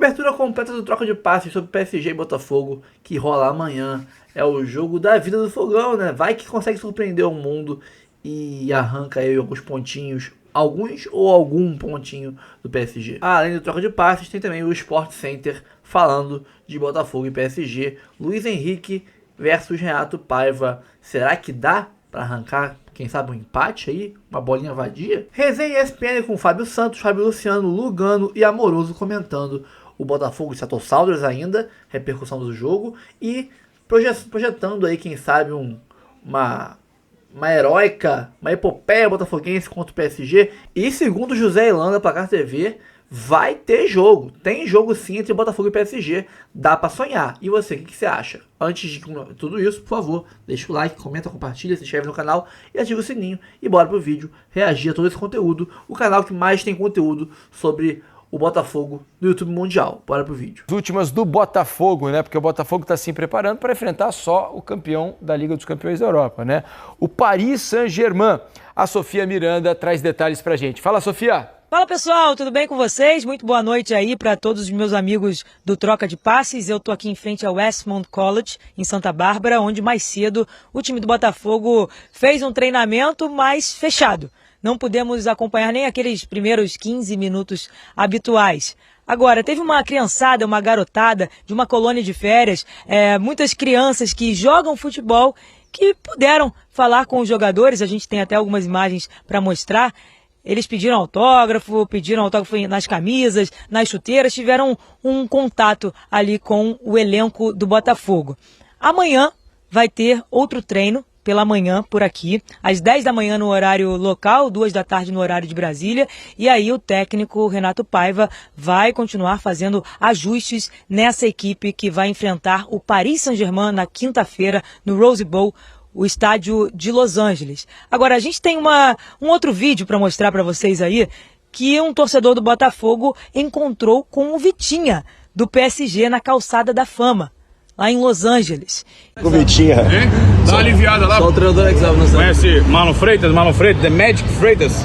Cobertura completa do troca de passes sobre PSG e Botafogo, que rola amanhã. É o jogo da vida do Fogão, né? Vai que consegue surpreender o mundo e arranca aí alguns pontinhos, algum pontinho do PSG. Além do troca de passes, tem também o Sport Center falando de Botafogo e PSG. Luiz Henrique versus Renato Paiva. Será que dá para arrancar, quem sabe, um empate aí? Uma bolinha vadia? Resenha ESPN com Fábio Santos, Fábio Luciano, Lugano e Amoroso comentando o Botafogo e Seattle Sounders ainda, repercussão do jogo, e projetando aí, quem sabe, uma heróica, uma epopeia botafoguense contra o PSG. E segundo José Ilanda, Placar TV, vai ter jogo. Tem jogo sim entre Botafogo e PSG. Dá pra sonhar. E você, o que você acha? Antes de tudo isso, por favor, deixa o like, comenta, compartilha, se inscreve no canal e ativa o sininho. E bora pro vídeo reagir a todo esse conteúdo. O canal que mais tem conteúdo sobre o Botafogo no YouTube Mundial. Bora pro vídeo. As últimas do Botafogo, né? Porque o Botafogo está se preparando para enfrentar só o campeão da Liga dos Campeões da Europa, né? O Paris Saint-Germain. A Sofia Miranda traz detalhes pra gente. Fala, Sofia! Fala pessoal, tudo bem com vocês? Muito boa noite aí para todos os meus amigos do Troca de Passes. Eu tô aqui em frente ao Westmont College, em Santa Bárbara, onde mais cedo o time do Botafogo fez um treinamento mais fechado. Não pudemos acompanhar nem aqueles primeiros 15 minutos habituais. Agora, teve uma criançada, uma garotada de uma colônia de férias, muitas crianças que jogam futebol, que puderam falar com os jogadores. A gente tem até algumas imagens para mostrar. Eles pediram autógrafo nas camisas, nas chuteiras, tiveram um contato ali com o elenco do Botafogo. Amanhã vai ter outro treino pela manhã por aqui, às 10 da manhã no horário local, 2 da tarde no horário de Brasília, e aí o técnico Renato Paiva vai continuar fazendo ajustes nessa equipe que vai enfrentar o Paris Saint-Germain na quinta-feira no Rose Bowl, o estádio de Los Angeles. Agora, a gente tem um outro vídeo para mostrar para vocês aí, que um torcedor do Botafogo encontrou com o Vitinha, do PSG, na Calçada da Fama, lá em Los Angeles. O Vitinha. Dá uma aliviada lá. Só o treinador que sabe, não sabe. Conhece Marlon Freitas, The Magic Freitas?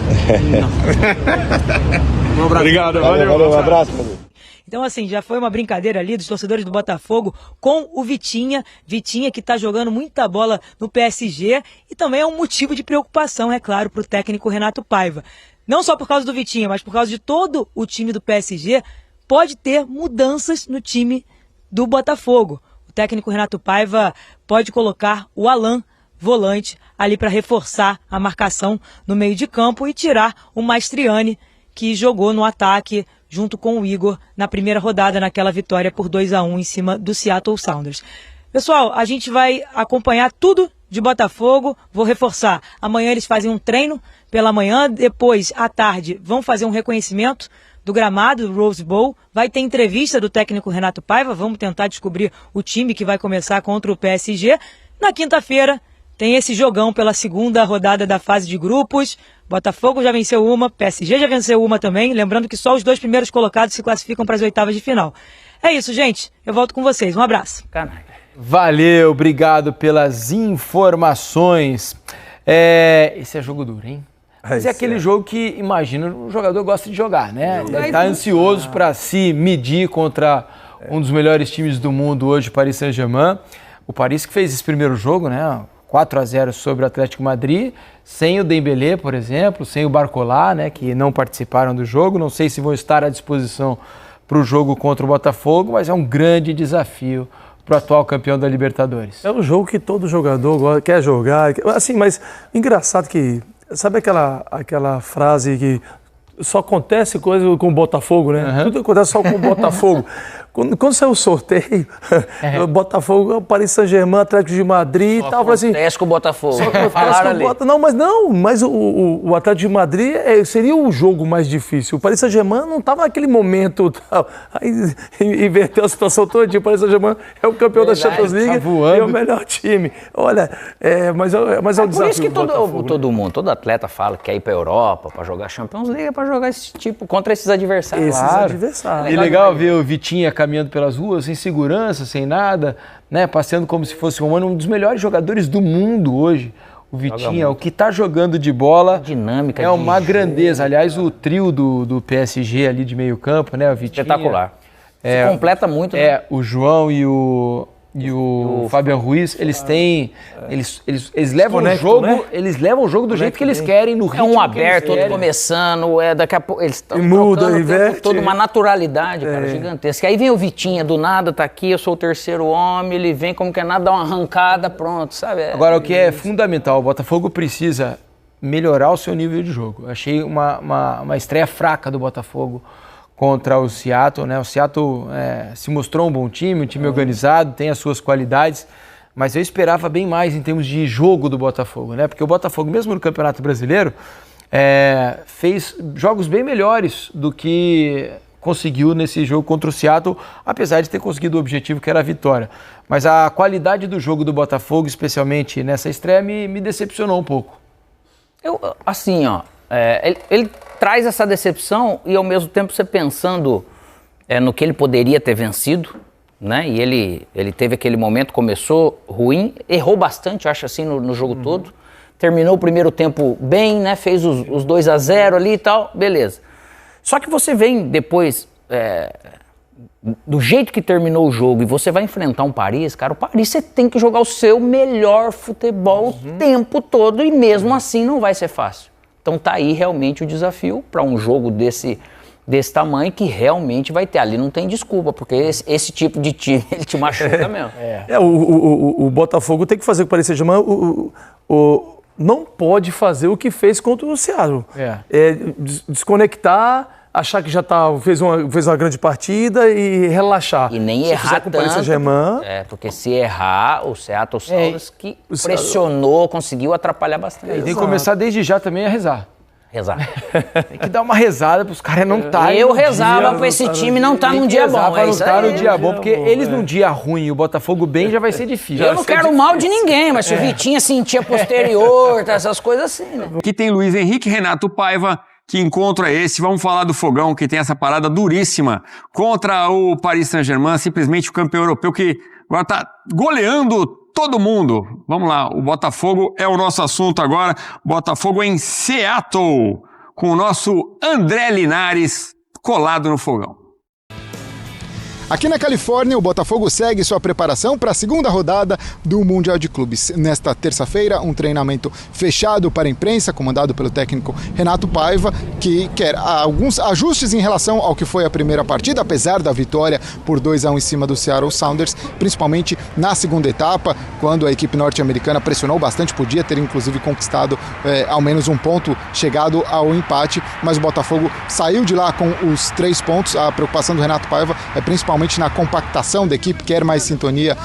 Um abraço. Obrigado, valeu, um abraço, meu Deus. Então, assim, já foi uma brincadeira ali dos torcedores do Botafogo com o Vitinha. Vitinha que está jogando muita bola no PSG e também é um motivo de preocupação, é claro, para o técnico Renato Paiva. Não só por causa do Vitinha, mas por causa de todo o time do PSG, pode ter mudanças no time do Botafogo. O técnico Renato Paiva pode colocar o Alan, volante, ali para reforçar a marcação no meio de campo e tirar o Mastriani, que jogou no ataque junto com o Igor na primeira rodada, naquela vitória por 2-1 em cima do Seattle Sounders. Pessoal, a gente vai acompanhar tudo de Botafogo. Vou reforçar, amanhã eles fazem um treino pela manhã, depois à tarde vão fazer um reconhecimento do gramado do Rose Bowl, vai ter entrevista do técnico Renato Paiva, vamos tentar descobrir o time que vai começar contra o PSG. Na quinta-feira tem esse jogão pela segunda rodada da fase de grupos. Botafogo já venceu uma, PSG já venceu uma também, lembrando que só os 2 primeiros colocados se classificam para as oitavas de final. É isso, gente, eu volto com vocês, um abraço. Valeu, obrigado pelas informações. Esse é jogo duro, hein? Mas é aquele jogo que, imagina, o jogador gosta de jogar, né? Deve estar ansioso para se medir contra um dos melhores times do mundo hoje, o Paris Saint-Germain. O Paris que fez esse primeiro jogo, né? 4-0 sobre o Atlético Madrid, sem o Dembélé, por exemplo, sem o Barcola, né? Que não participaram do jogo. Não sei se vão estar à disposição para o jogo contra o Botafogo, mas é um grande desafio para o atual campeão da Libertadores. É um jogo que todo jogador quer jogar. Assim, mas engraçado que... Sabe aquela frase que só acontece coisa com o Botafogo, né? Uhum. Tudo acontece só com o Botafogo. Quando saiu o sorteio, o Botafogo, Paris Saint-Germain, Atlético de Madrid e tal. Só acontece com o Botafogo. Só acontece com o mas o Atlético de Madrid seria o jogo mais difícil. O Paris Saint-Germain não estava naquele momento. Aí inverteu a situação toda. O Paris Saint-Germain é o campeão da Champions League e é o melhor time. Olha, mas é o desafio. Por isso que todo mundo, todo atleta fala que quer ir para a Europa para jogar Champions League, para jogar esse tipo, contra esses adversários. E legal ver o Vitinha caminhando pelas ruas, sem segurança, sem nada, né? Passeando como se fosse um dos melhores jogadores do mundo hoje. O Vitinha, o que está jogando de bola, dinâmica, é uma grandeza. Aliás, o trio do PSG ali de meio campo, né? O Vitinha, espetacular. Se completa muito, né? O João e o Fabian Ruiz, eles têm. Eles levam o jogo, né? eles levam o jogo do jeito que eles querem, no É ritmo um aberto, que eles todo começando, daqui a pouco eles estão muda, trocando o inverte. tempo todo, uma naturalidade, cara, gigantesca. Aí vem o Vitinha, do nada tá aqui, eu sou o terceiro homem, ele vem como que é nada, dá uma arrancada, pronto, sabe? Agora, o que é fundamental, o Botafogo precisa melhorar o seu nível de jogo. Eu achei uma estreia fraca do Botafogo contra o Seattle, né? O Seattle se mostrou um bom time, um time organizado, tem as suas qualidades, mas eu esperava bem mais em termos de jogo do Botafogo, né? Porque o Botafogo, mesmo no Campeonato Brasileiro, fez jogos bem melhores do que conseguiu nesse jogo contra o Seattle, apesar de ter conseguido o objetivo que era a vitória. Mas a qualidade do jogo do Botafogo, especialmente nessa estreia, me decepcionou um pouco. Ele traz essa decepção e ao mesmo tempo você pensando no que ele poderia ter vencido, né? E ele teve aquele momento, começou ruim, errou bastante, eu acho assim, no jogo todo. Terminou o primeiro tempo bem, né? Fez os 2-0 ali e tal, beleza. Só que você vem depois, do jeito que terminou o jogo, e você vai enfrentar um Paris, cara, o Paris você tem que jogar o seu melhor futebol o tempo todo e mesmo assim não vai ser fácil. Então tá aí realmente o desafio para um jogo desse tamanho que realmente vai ter. Ali não tem desculpa, porque esse tipo de time, ele te machuca mesmo. O Botafogo tem que fazer com o Paris Saint-Germain, não pode fazer o que fez contra o Seattle. Desconectar, achar que já fez uma grande partida e relaxar. E nem se errar com o Paris Saint-Germain, porque se errar, o Seattle Sounders que pressionou, conseguiu atrapalhar bastante. E tem que começar desde já também a rezar. Tem que dar uma rezada para os caras não estarem. Eu rezava para esse time não estar num dia bom. Para não estar num dia bom, porque eles num dia ruim e o Botafogo bem já vai ser difícil. Eu não quero mal de ninguém, mas se o Vitinha sentia posterior, essas coisas assim, né? Aqui tem Luiz Henrique, Renato Paiva. Que encontro é esse? Vamos falar do Fogão, que tem essa parada duríssima contra o Paris Saint-Germain, simplesmente o campeão europeu que agora tá goleando todo mundo. Vamos lá, o Botafogo é o nosso assunto agora. Botafogo em Seattle, com o nosso André Linares colado no Fogão. Aqui na Califórnia, o Botafogo segue sua preparação para a segunda rodada do Mundial de Clubes. Nesta terça-feira, um treinamento fechado para a imprensa, comandado pelo técnico Renato Paiva, que quer alguns ajustes em relação ao que foi a primeira partida, apesar da vitória por 2-1 em cima do Seattle Sounders, principalmente na segunda etapa, quando a equipe norte-americana pressionou bastante, podia ter inclusive conquistado ao menos um ponto, chegado ao empate, mas o Botafogo saiu de lá com os 3 pontos. A preocupação do Renato Paiva é principalmente na compactação da equipe, quer mais sintonia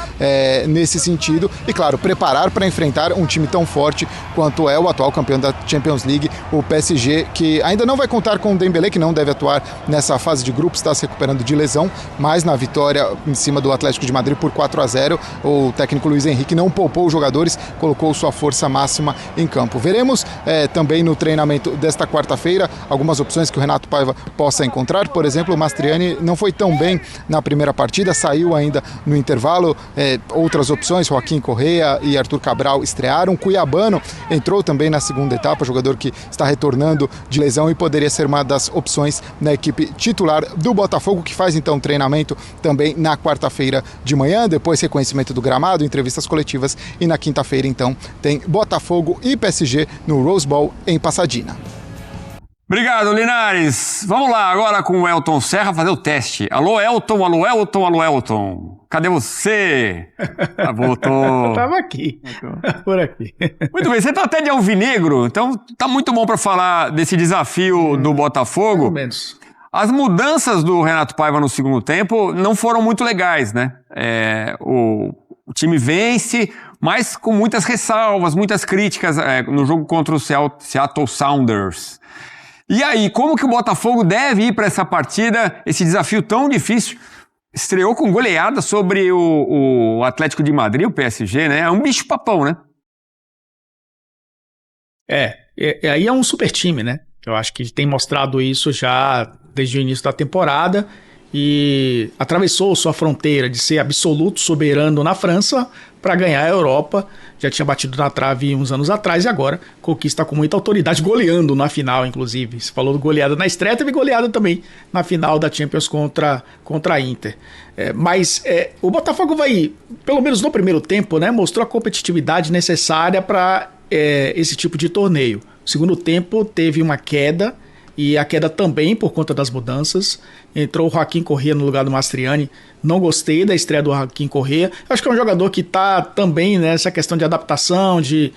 nesse sentido e, claro, preparar para enfrentar um time tão forte quanto é o atual campeão da Champions League, o PSG, que ainda não vai contar com o Dembélé, que não deve atuar nessa fase de grupos, está se recuperando de lesão, mas na vitória em cima do Atlético de Madrid por 4-0, o técnico Luiz Henrique não poupou os jogadores, colocou sua força máxima em campo. Veremos também no treinamento desta quarta-feira algumas opções que o Renato Paiva possa encontrar. Por exemplo, o Mastriani não foi tão bem na primeira partida, saiu ainda no intervalo. Outras opções, Joaquim Correa e Arthur Cabral estrearam. Cuiabano entrou também na segunda etapa, jogador que está retornando de lesão e poderia ser uma das opções na equipe titular do Botafogo, que faz então treinamento também na quarta-feira de manhã, depois reconhecimento do gramado, entrevistas coletivas, e na quinta-feira então tem Botafogo e PSG no Rose Bowl em Pasadena. Obrigado, Linares. Vamos lá agora com o Elton Serra fazer o teste. Alô, Elton, alô, Elton, alô, Elton. Cadê você? Voltou. Eu tava aqui, por aqui. Muito bem, você tá até de alvinegro, então tá muito bom para falar desse desafio do Botafogo. Mais ou menos. As mudanças do Renato Paiva no segundo tempo não foram muito legais, né? O time vence, mas com muitas ressalvas, muitas críticas no jogo contra o Seattle Sounders. E aí, como que o Botafogo deve ir para essa partida, esse desafio tão difícil? Estreou com goleada sobre o Atlético de Madrid, o PSG, né? É um bicho-papão, né? Aí é um super time, né? Eu acho que tem mostrado isso já desde o início da temporada e atravessou sua fronteira de ser absoluto soberano na França para ganhar a Europa. Já tinha batido na trave uns anos atrás e agora conquista com muita autoridade, goleando na final, inclusive. Você falou goleada na estreia, teve goleada também na final da Champions contra a Inter. Mas o Botafogo vai, pelo menos no primeiro tempo, né, mostrou a competitividade necessária para esse tipo de torneio. No segundo tempo teve uma queda, e a queda também por conta das mudanças. Entrou o Joaquim Correa no lugar do Mastriani. Não gostei da estreia do Joaquim Correa. Acho que é um jogador que está também nessa questão de adaptação, de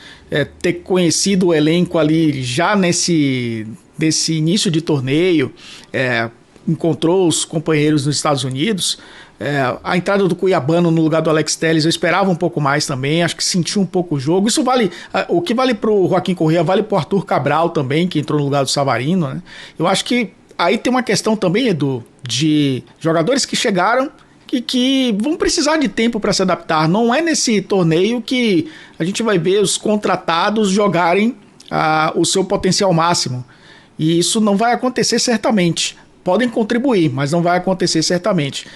ter conhecido o elenco ali já nesse início de torneio. Encontrou os companheiros nos Estados Unidos. A entrada do Cuiabano no lugar do Alex Telles, eu esperava um pouco mais também, acho que sentiu um pouco o jogo. Isso vale, o que vale pro Joaquim Correa vale pro Arthur Cabral também, que entrou no lugar do Savarino, né? Eu acho que aí tem uma questão também, Edu, de jogadores que chegaram que vão precisar de tempo para se adaptar. Não é nesse torneio que a gente vai ver os contratados jogarem o seu potencial máximo, e isso não vai acontecer certamente. Podem contribuir, mas não vai acontecer certamente.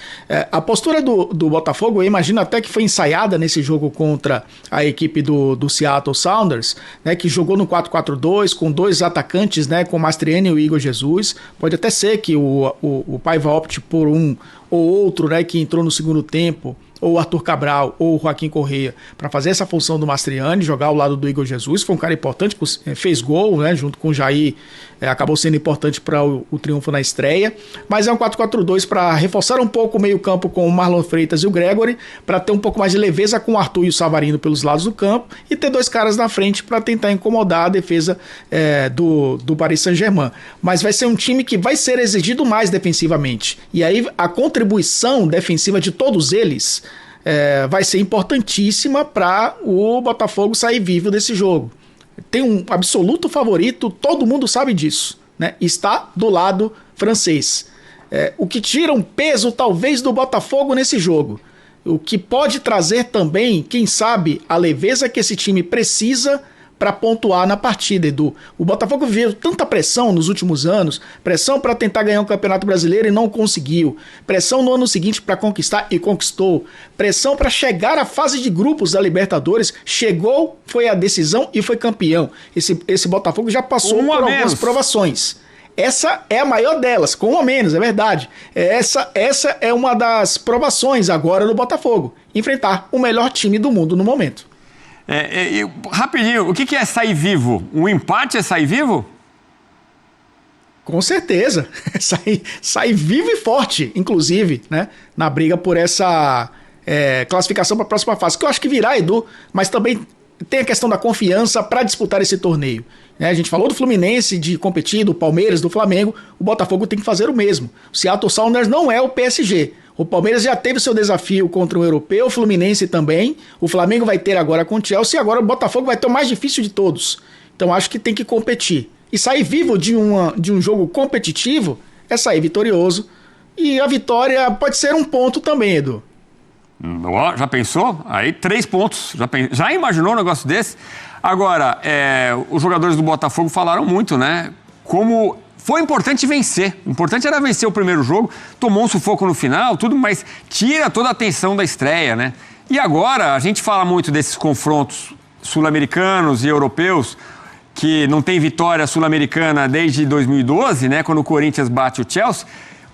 A postura do Botafogo, eu imagino até que foi ensaiada nesse jogo contra a equipe do Seattle Sounders, né, que jogou no 4-4-2 com dois atacantes, né, com o Mastriani e o Igor Jesus. Pode até ser que o Paiva opte por um ou outro, né, que entrou no segundo tempo, ou o Arthur Cabral, ou o Joaquim Correa, para fazer essa função do Mastriani, jogar ao lado do Igor Jesus. Foi um cara importante, fez gol, né, junto com o Jair, acabou sendo importante para o triunfo na estreia. Mas é um 4-4-2 para reforçar um pouco o meio campo com o Marlon Freitas e o Gregory, para ter um pouco mais de leveza com o Arthur e o Savarino pelos lados do campo, e ter dois caras na frente para tentar incomodar a defesa do Paris Saint-Germain. Mas vai ser um time que vai ser exigido mais defensivamente. E aí a contribuição defensiva de todos eles vai ser importantíssima para o Botafogo sair vivo desse jogo. Tem um absoluto favorito, todo mundo sabe disso, né? Está do lado francês. O que tira um peso talvez do Botafogo nesse jogo. O que pode trazer também, quem sabe, a leveza que esse time precisa para pontuar na partida, Edu. O Botafogo viveu tanta pressão nos últimos anos, pressão para tentar ganhar um Campeonato Brasileiro e não conseguiu, pressão no ano seguinte para conquistar e conquistou, pressão para chegar à fase de grupos da Libertadores, chegou, foi a decisão e foi campeão. Esse Botafogo já passou por algumas provações. Essa é a maior delas, com um a menos, é verdade. Essa é uma das provações agora do Botafogo, enfrentar o melhor time do mundo no momento. Rapidinho, o que é sair vivo? Um empate é sair vivo? Com certeza. Sair vivo e forte, inclusive, né? Na briga por essa classificação para a próxima fase. Que eu acho que virá, Edu, mas também tem a questão da confiança para disputar esse torneio. A gente falou do Fluminense, de competir, do Palmeiras, do Flamengo. O Botafogo tem que fazer o mesmo. O Seattle Sounders não é o PSG. O Palmeiras já teve seu desafio contra o Europeu, o Fluminense também. O Flamengo vai ter agora com o Chelsea e agora o Botafogo vai ter o mais difícil de todos. Então acho que tem que competir. E sair vivo de um jogo competitivo é sair vitorioso. E a vitória pode ser um ponto também, Edu. Já pensou? Aí 3 pontos. Já imaginou um negócio desse? Agora, os jogadores do Botafogo falaram muito, né? Como foi importante vencer. O importante era vencer o primeiro jogo. Tomou um sufoco no final, tudo, mas tira toda a atenção da estreia, né? E agora, a gente fala muito desses confrontos sul-americanos e europeus, que não tem vitória sul-americana desde 2012, né? Quando o Corinthians bate o Chelsea.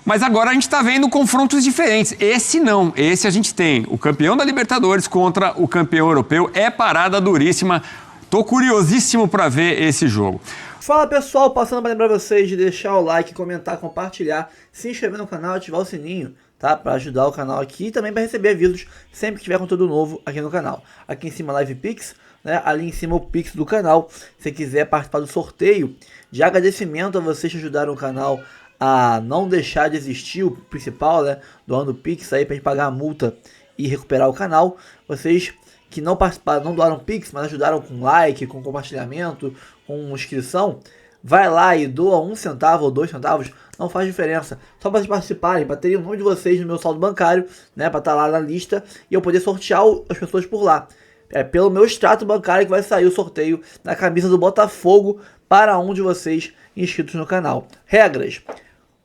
Mas agora a gente está vendo confrontos diferentes. Esse não. Esse a gente tem o campeão da Libertadores contra o campeão europeu. É parada duríssima. Tô curiosíssimo para ver esse jogo. Fala pessoal, passando para lembrar vocês de deixar o like, comentar, compartilhar, se inscrever no canal e ativar o sininho, tá? Para ajudar o canal aqui e também para receber avisos sempre que tiver conteúdo novo aqui no canal. Aqui em cima Live Pix, né? Ali em cima o Pix do canal. Se quiser participar do sorteio de agradecimento a vocês que ajudaram o canal a não deixar de existir, o principal, né? Doando Pix aí para gente pagar a multa e recuperar o canal. Vocês que não participaram, não doaram Pix, mas ajudaram com like, com compartilhamento, com inscrição, vai lá e doa 1 centavo ou 2 centavos, não faz diferença. Só para vocês participarem, para terem o nome de vocês no meu saldo bancário, né, para estar lá na lista e eu poder sortear as pessoas por lá. É pelo meu extrato bancário que vai sair o sorteio da camisa do Botafogo para um de vocês inscritos no canal. Regras: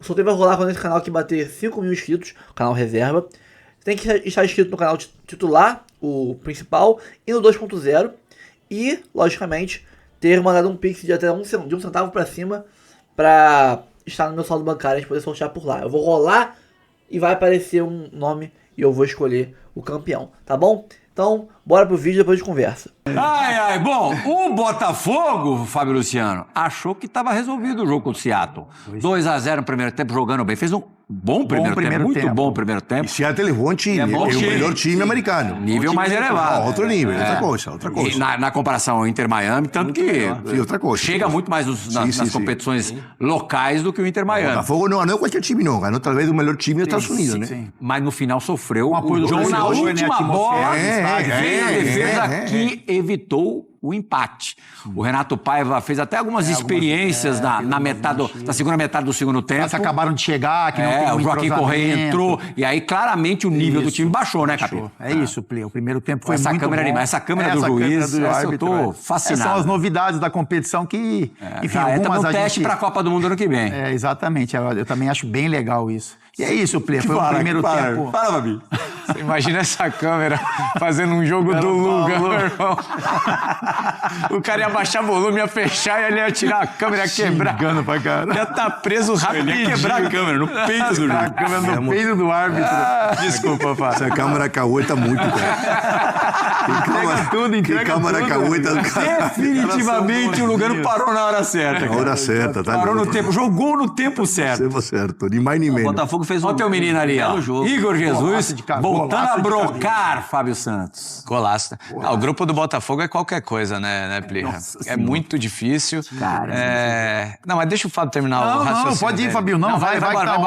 O sorteio vai rolar quando esse canal aqui bater 5 mil inscritos, o canal reserva. Você tem que estar inscrito no canal titular, o principal, e no 2.0. E, logicamente, ter mandado um pix de até de um centavo pra cima pra estar no meu saldo bancário e a gente poder sortear por lá. Eu vou rolar e vai aparecer um nome e eu vou escolher o campeão, tá bom? Então, bora pro vídeo, depois de conversa. Bom, o Botafogo, Fábio Luciano, achou que estava resolvido o jogo contra o Seattle. 2-0 no primeiro tempo, jogando bem. Fez um bom primeiro tempo, muito bom primeiro tempo. E Seattle é bom time, é o melhor time americano. Nível mais elevado. Outro nível, outra coisa. E na comparação ao Inter-Miami, tanto que outra coisa, chega muito mais nas competições locais do que o Inter-Miami. O Botafogo não é qualquer time, não. Ganhou talvez o melhor time dos Estados Unidos, né? Sim. Mas no final sofreu. O apoio do João na torcedor, última bola, veio a defesa que evitou o empate. O Renato Paiva fez até algumas experiências na segunda metade do segundo tempo. Elas acabaram de chegar, que não tem o Joaquim Correia entrou, e aí claramente o nível do time baixou, né, Capito? É isso, Plê. O primeiro tempo foi muito bom. Essa câmera do juiz, eu tô fascinado. Essas são as novidades da competição que, enfim, algumas a gente... teste para a Copa do Mundo ano que vem. Exatamente. Eu também acho bem legal isso. E é isso, Plê. Foi o primeiro tempo. Fala, Babi. Você imagina essa câmera fazendo um jogo do Luga, meu irmão. O cara ia baixar volume, ia fechar e ele ia tirar a câmera, ia quebrar. Xingando pra caralho. Ia estar preso rapidinho. Ele ia quebrar a câmera no peito do jogo. A câmera no peito do árbitro. Desculpa, Fábio. Essa câmera caô tá muito, cara. Entrega câmera caô tá do cara. Definitivamente o Lugano parou na hora certa. Na hora certa, tá? Parou no tempo, jogou no tempo certo. Tempo certo, nem mais nem menos. O Botafogo fez o teu menino ali, ó. Igor Jesus, voltando a brocar Fábio Santos. Golaço. O grupo do Botafogo é qualquer coisa, né, Plirra? É muito difícil. Não, mas deixa o Fábio terminar o raciocínio. Não, pode ir, Fabio. Não, vai embora.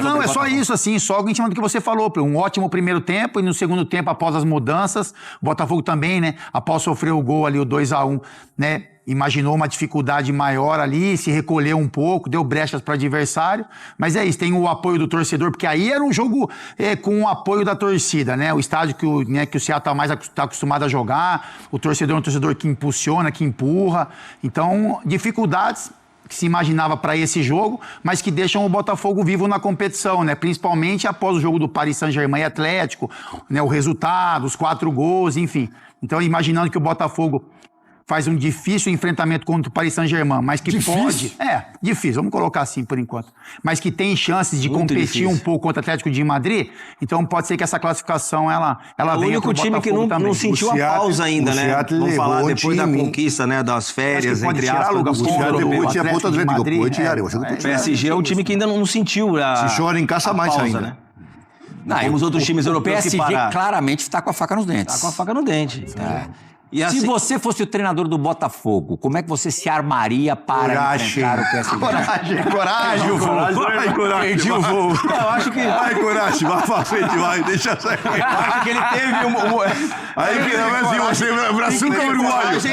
Não, é só isso, assim, só em cima do que você falou, um ótimo primeiro tempo e no segundo tempo, após as mudanças, o Botafogo também, né, após sofrer o gol ali, o 2-1, né, imaginou uma dificuldade maior ali, se recolheu um pouco, deu brechas para o adversário, mas é isso, tem o apoio do torcedor, porque aí era um jogo com o apoio da torcida, né? O estádio que o Seattle está acostumado a jogar, o torcedor é um torcedor que impulsiona, que empurra, então dificuldades que se imaginava para esse jogo, mas que deixam o Botafogo vivo na competição, né? Principalmente após o jogo do Paris Saint-Germain e Atlético, né? O resultado, os 4 gols, enfim. Então, imaginando que o Botafogo faz um difícil enfrentamento contra o Paris Saint-Germain, mas que pode... difícil, vamos colocar assim por enquanto. Mas que tem chances de competir um pouco contra o Atlético de Madrid, então pode ser que essa classificação, ela venha pro Botafogo. O único time que não sentiu a pausa ainda, né? Vamos falar depois da conquista, né, das férias, entre aspas. O PSG é um time que ainda não sentiu a se chora em caça mais ainda, né? Como os outros times europeus que pararam. O PSG claramente está com a faca nos dentes. Está com a faca no dente. E assim, se você fosse o treinador do Botafogo, como é que você se armaria para enfrentar o PSG? Coragem. Perdi o voo. Eu acho que... Vai, coragem, vai pra frente, vai, deixa eu sair. Eu acho que ele teve Aí que você é braçuca uruguaio. Você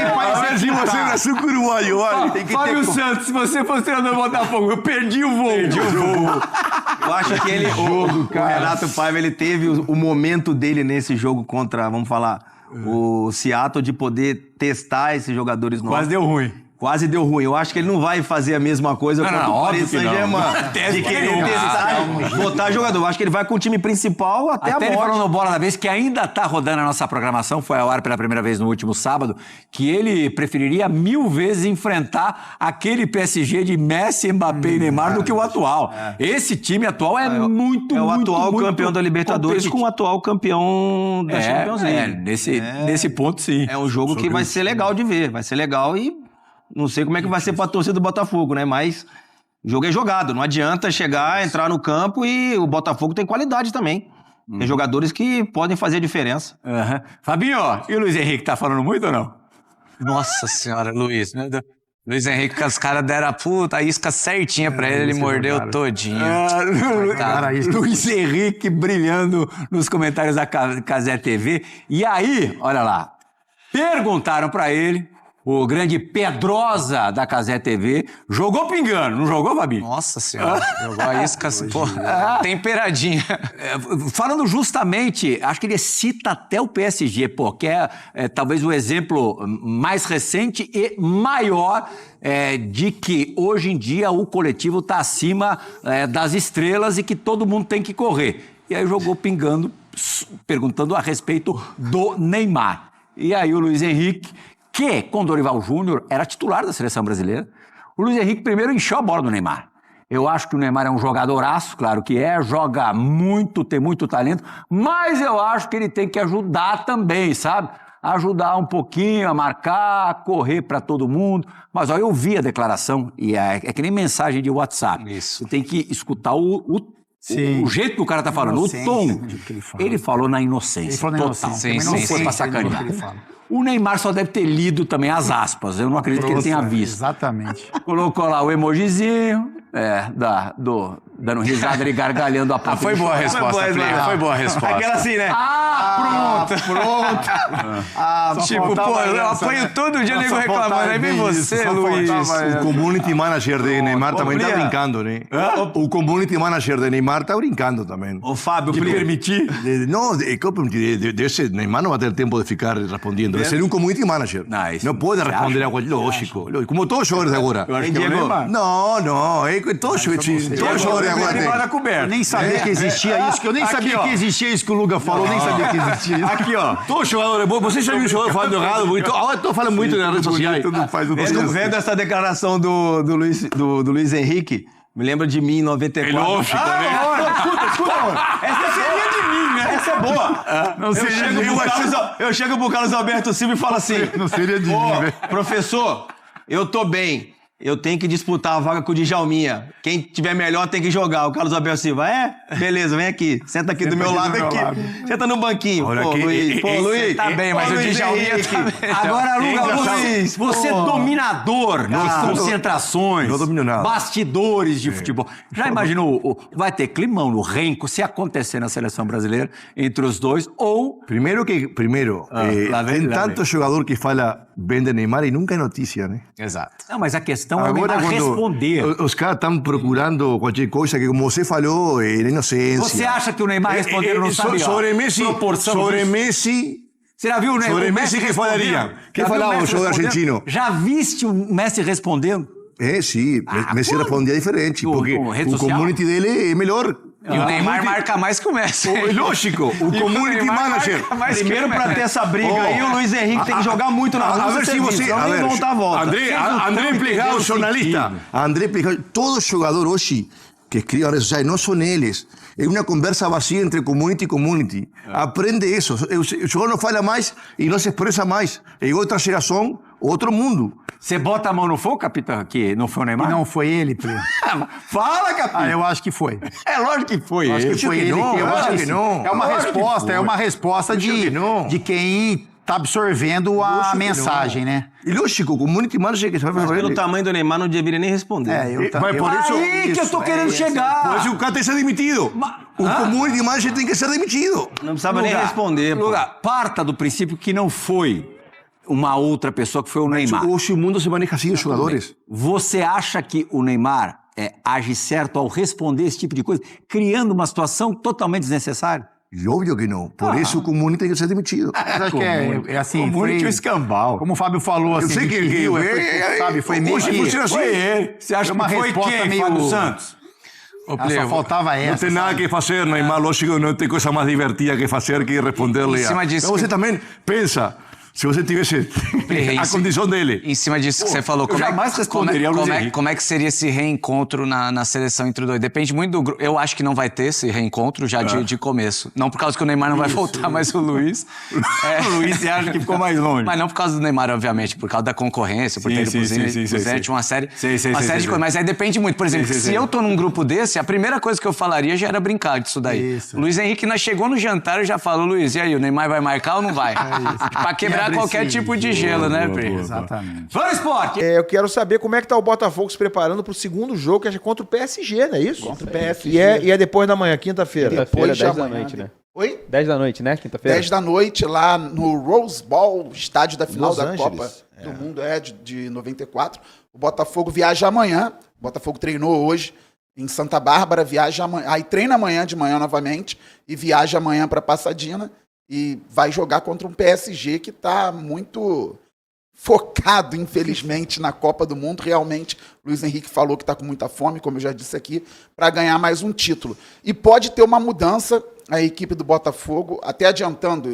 é braçuca uruguaio, olha. Fábio Santos, se você fosse treinador do Botafogo, eu perdi o voo. Eu acho que o Renato Paiva, ele teve o momento dele nesse jogo contra, vamos falar... o Seattle, de poder testar esses jogadores novos. Quase deu ruim. Eu acho que ele não vai fazer a mesma coisa contra o Paris Saint-Germain. De querer testar, botar jogador. Eu acho que ele vai com o time principal até a morte. Ele falou no Bola da Vez, que ainda tá rodando a nossa programação, foi ao ar pela primeira vez no último sábado, que ele preferiria 1000 vezes enfrentar aquele PSG de Messi, Mbappé e Neymar do que o atual. Esse time atual é muito, o muito, atual muito campeão da Libertadores com o atual campeão da Champions League. Nesse ponto, sim. É um jogo que vai ser legal de ver. Vai ser legal e... não sei como é que vai ser pra torcida do Botafogo, né? Mas o jogo é jogado. Não adianta chegar, entrar no campo e o Botafogo tem qualidade também. Tem jogadores que podem fazer a diferença. Fabinho, e o Luiz Henrique tá falando muito ou não? Nossa senhora, Luiz. Luiz Henrique, que os caras deram a isca certinha pra ele mordeu todinho. Luiz Henrique brilhando nos comentários da Cazé TV. E aí, olha lá, perguntaram pra ele o grande Pedrosa da Cazé TV, jogou pingando, não jogou, Fabi? Nossa senhora, jogou a isca, pô, temperadinha. Falando justamente, acho que ele cita até o PSG, pô, que é talvez o exemplo mais recente e maior de que hoje em dia o coletivo está acima das estrelas e que todo mundo tem que correr. E aí jogou pingando, perguntando a respeito do Neymar. E aí o Luiz Henrique, que com Dorival Júnior era titular da seleção brasileira, o Luiz Henrique primeiro encheu a bola do Neymar. Eu acho que o Neymar é um jogadoraço, claro que joga muito, tem muito talento, mas eu acho que ele tem que ajudar também, sabe? Ajudar um pouquinho a marcar, a correr para todo mundo. Mas ó, eu vi a declaração, e é que nem mensagem de WhatsApp. Isso. Você tem que escutar o jeito que o cara tá falando, o tom. Ele falou na inocência. Ele falou na inocência. Não foi pra sacanear. O Neymar só deve ter lido também as aspas. Eu não acredito que ele tenha visto. Exatamente. Colocou lá o emojizinho, dando risada, ele gargalhando a ponta. Foi boa a resposta, foi boa a resposta. Aquela assim, né? Pronto. Tipo, pô, eu apanho todo dia, nego reclamando. Aí vem você, Luiz. O community manager de Neymar também tá brincando, né? O community manager de Neymar tá brincando também. Ô, Fábio, permitir? Não, esse Neymar não vai ter tempo de ficar respondendo. Ele seria um community manager. Não pode responder a coisa, lógico. Como todos os jogadores agora. Não. Todos os jogadores agora. Eu nem sabia que existia isso. Eu nem sabia que existia isso que o Luga falou. Eu nem sabia que existia isso. Aqui, ó. Todos os jogadores. Você já viu um jogador falando errado? Agora estou falando muito nas redes sociais. Vendo essa declaração do Luiz Henrique, me lembra de mim em 94. É lógico, né? Escuta, mano. Essa seria de mim, né? Essa é boa. Eu chego pro Carlos Alberto Silva e falo assim... Não seria de mim, velho. Professor, eu tô bem. Eu tenho que disputar a vaga com o Djalminha. Quem tiver melhor tem que jogar. O Carlos Alberto Silva, beleza, vem aqui. Senta aqui do meu lado aqui. Senta no banquinho. Olha pô, aqui, Luiz. Pô, Luiz. Tá bem, mas o Djalminha tá bem. Agora, Luiz, você é dominador nas concentrações. Não domino nada. Bastidores de futebol. Já imaginou, vai ter climão no renco se acontecer na seleção brasileira entre os dois ou... Primeiro, tem tanto jogador que fala bem de Neymar e nunca é notícia, né? Exato. Não, mas a questão é o Neymar responder. Os caras estão procurando qualquer coisa que, como você falou, é inocência. Você acha que o Neymar respondeu não sabe? Sobre Messi... Você já viu o Neymar? Sobre Messi, que falaria? Que falava o jogador argentino? Já viste o Messi respondendo? Sim. Messi respondia diferente, porque o community dele é melhor. E o Neymar marca mais que o Messi. Lógico, o community manager. Primeiro, pra ter essa briga aí, o Luiz Henrique tem que jogar muito na rua. A ver se você... voltar a volta. André Plegado, jornalista. André Plegado, todo jogador hoje que escreve nas redes sociais, não são eles. É uma conversa vazia entre community e community. Aprende isso. O jogador não fala mais e não se expressa mais. É outra geração, outro mundo. Você bota a mão no fogo, capitão, que não foi o Neymar? Não, foi ele, Plio. Fala, capitão. Eu acho que foi. É lógico que foi. Eu acho que foi ele. Eu acho que não. É uma resposta de quem tá absorvendo a mensagem, né? E lógico, o community manager que vai fazer. Pelo tamanho do Neymar, não deveria nem responder. Mas por isso... Aí que eu tô querendo chegar. Por isso o cara tem que ser demitido. O community manager tem que ser demitido. Não precisava nem responder. Parta do princípio que não foi uma outra pessoa, que foi o Neymar. Hoje o mundo se maneja assim, os jogadores. Você acha que o Neymar age certo ao responder esse tipo de coisa, criando uma situação totalmente desnecessária? Óbvio que não. Por isso o community tem que ser demitido. Acho que é assim. Community escambau. Como o Fábio falou, assim. Eu sei que foi meio que... Você acha que foi quem, Fábio Santos? Só faltava essa. Não tem nada que fazer, Neymar. Lógico, não tem coisa mais divertida que fazer que responder-lhe. Em cima disso... Então você também pensa... Se você tivesse a condição dele. Em cima disso que você falou, como é que seria esse reencontro na seleção entre os dois? Depende muito do grupo. Eu acho que não vai ter esse reencontro já de começo. Não por causa que o Neymar não vai voltar, mas o Luiz... O Luiz, você acha que ficou mais longe? Mas não por causa do Neymar, obviamente, por causa da concorrência, por ter ido pro Zenit, uma série de coisas. Mas aí depende muito. Por exemplo, se eu tô num grupo desse, a primeira coisa que eu falaria já era brincar disso daí. O Luiz Henrique chegou no jantar e já falou, Luiz, e aí, o Neymar vai marcar ou não vai? Pra quebrar qualquer tipo de gelo, né, Pri? Exatamente. Vamos, esporte! Eu quero saber como é que tá o Botafogo se preparando pro segundo jogo, que é contra o PSG, não é isso? Contra o PSG. E é depois da manhã, quinta-feira. Quinta-feira, 10 da noite, né? Oi? 10 da noite, né? Quinta-feira. 10 da noite, lá no Rose Bowl, estádio da final da Copa. do mundo, de 94. O Botafogo viaja amanhã. O Botafogo treinou hoje em Santa Bárbara, viaja amanhã, aí treina amanhã de manhã novamente e viaja amanhã para Pasadena e vai jogar contra um PSG que está muito focado, infelizmente, na Copa do Mundo. Realmente, Luiz Henrique falou que está com muita fome, como eu já disse aqui, para ganhar mais um título. E pode ter uma mudança a equipe do Botafogo, até adiantando,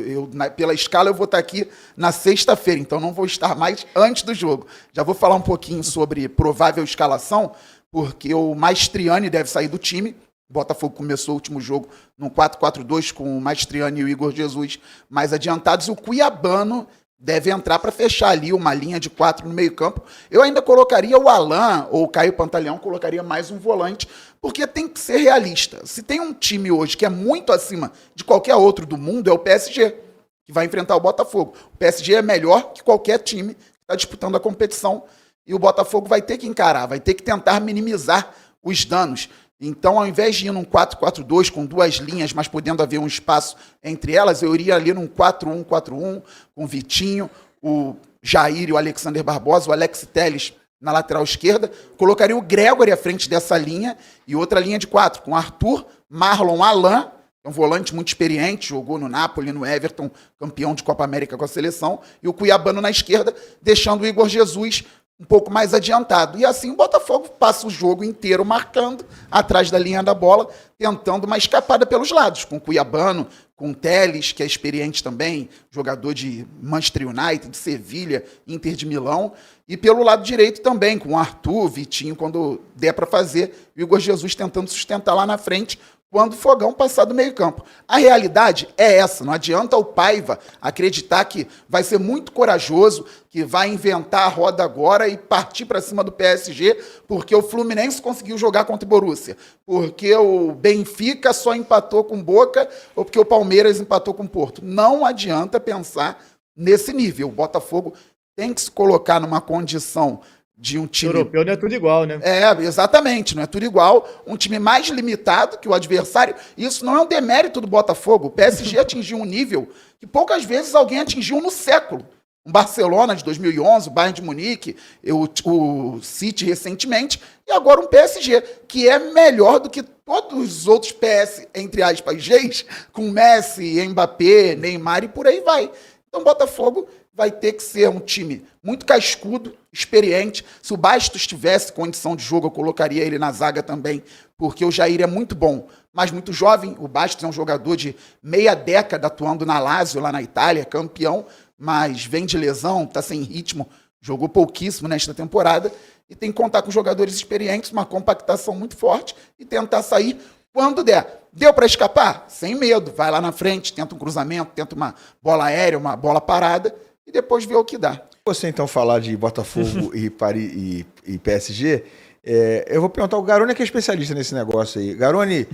pela escala eu vou estar aqui na sexta-feira, então não vou estar mais antes do jogo. Já vou falar um pouquinho sobre provável escalação, porque o Maestriani deve sair do time. O Botafogo começou o último jogo no 4-4-2 com o Maestriani e o Igor Jesus mais adiantados, e o Cuiabano deve entrar para fechar ali uma linha de 4 no meio-campo. Eu ainda colocaria o Alain ou o Caio Pantaleão, colocaria mais um volante, porque tem que ser realista. Se tem um time hoje que é muito acima de qualquer outro do mundo, é o PSG, que vai enfrentar o Botafogo. O PSG é melhor que qualquer time que está disputando a competição, e o Botafogo vai ter que encarar, vai ter que tentar minimizar os danos. Então, ao invés de ir num 4-4-2 com duas linhas, mas podendo haver um espaço entre elas, eu iria ali num 4-1-4-1 com o Vitinho, o Jair e o Alexander Barbosa, o Alex Telles na lateral esquerda. Colocaria o Gregório à frente dessa linha e outra linha de 4 com Arthur, Marlon, Alain, um volante muito experiente, jogou no Napoli, no Everton, campeão de Copa América com a seleção, e o Cuiabano na esquerda, deixando o Igor Jesus um pouco mais adiantado. E assim o Botafogo passa o jogo inteiro marcando atrás da linha da bola, tentando uma escapada pelos lados, com o Cuiabano, com o Telles, que é experiente também, jogador de Manchester United, de Sevilha, Inter de Milão, e pelo lado direito também, com o Arthur, Vitinho, quando der para fazer, e o Igor Jesus tentando sustentar lá na frente, quando o Fogão passar do meio-campo. A realidade é essa, não adianta o Paiva acreditar que vai ser muito corajoso, que vai inventar a roda agora e partir para cima do PSG, porque o Fluminense conseguiu jogar contra o Borussia, porque o Benfica só empatou com o Boca, ou porque o Palmeiras empatou com o Porto. Não adianta pensar nesse nível. O Botafogo tem que se colocar numa condição de um time... Europeu não é tudo igual, né? Exatamente, não é tudo igual. Um time mais limitado que o adversário. Isso não é um demérito do Botafogo. O PSG atingiu um nível que poucas vezes alguém atingiu no século. O Barcelona de 2011, o Bayern de Munique, o City recentemente, e agora um PSG, que é melhor do que todos os outros PS, entre aspas, Gs, com Messi, Mbappé, Neymar e por aí vai. Então o Botafogo vai ter que ser um time muito cascudo, experiente. Se o Bastos tivesse condição de jogo, eu colocaria ele na zaga também, porque o Jair é muito bom, mas muito jovem. O Bastos é um jogador de meia década atuando na Lazio, lá na Itália, campeão, mas vem de lesão, está sem ritmo, jogou pouquíssimo nesta temporada, e tem que contar com jogadores experientes, uma compactação muito forte, e tentar sair quando der. Deu para escapar? Sem medo, vai lá na frente, tenta um cruzamento, tenta uma bola aérea, uma bola parada, e depois vê o que dá. Você então falar de Botafogo e Paris e PSG, eu vou perguntar ao Garoni, que é especialista nesse negócio aí. Garoni,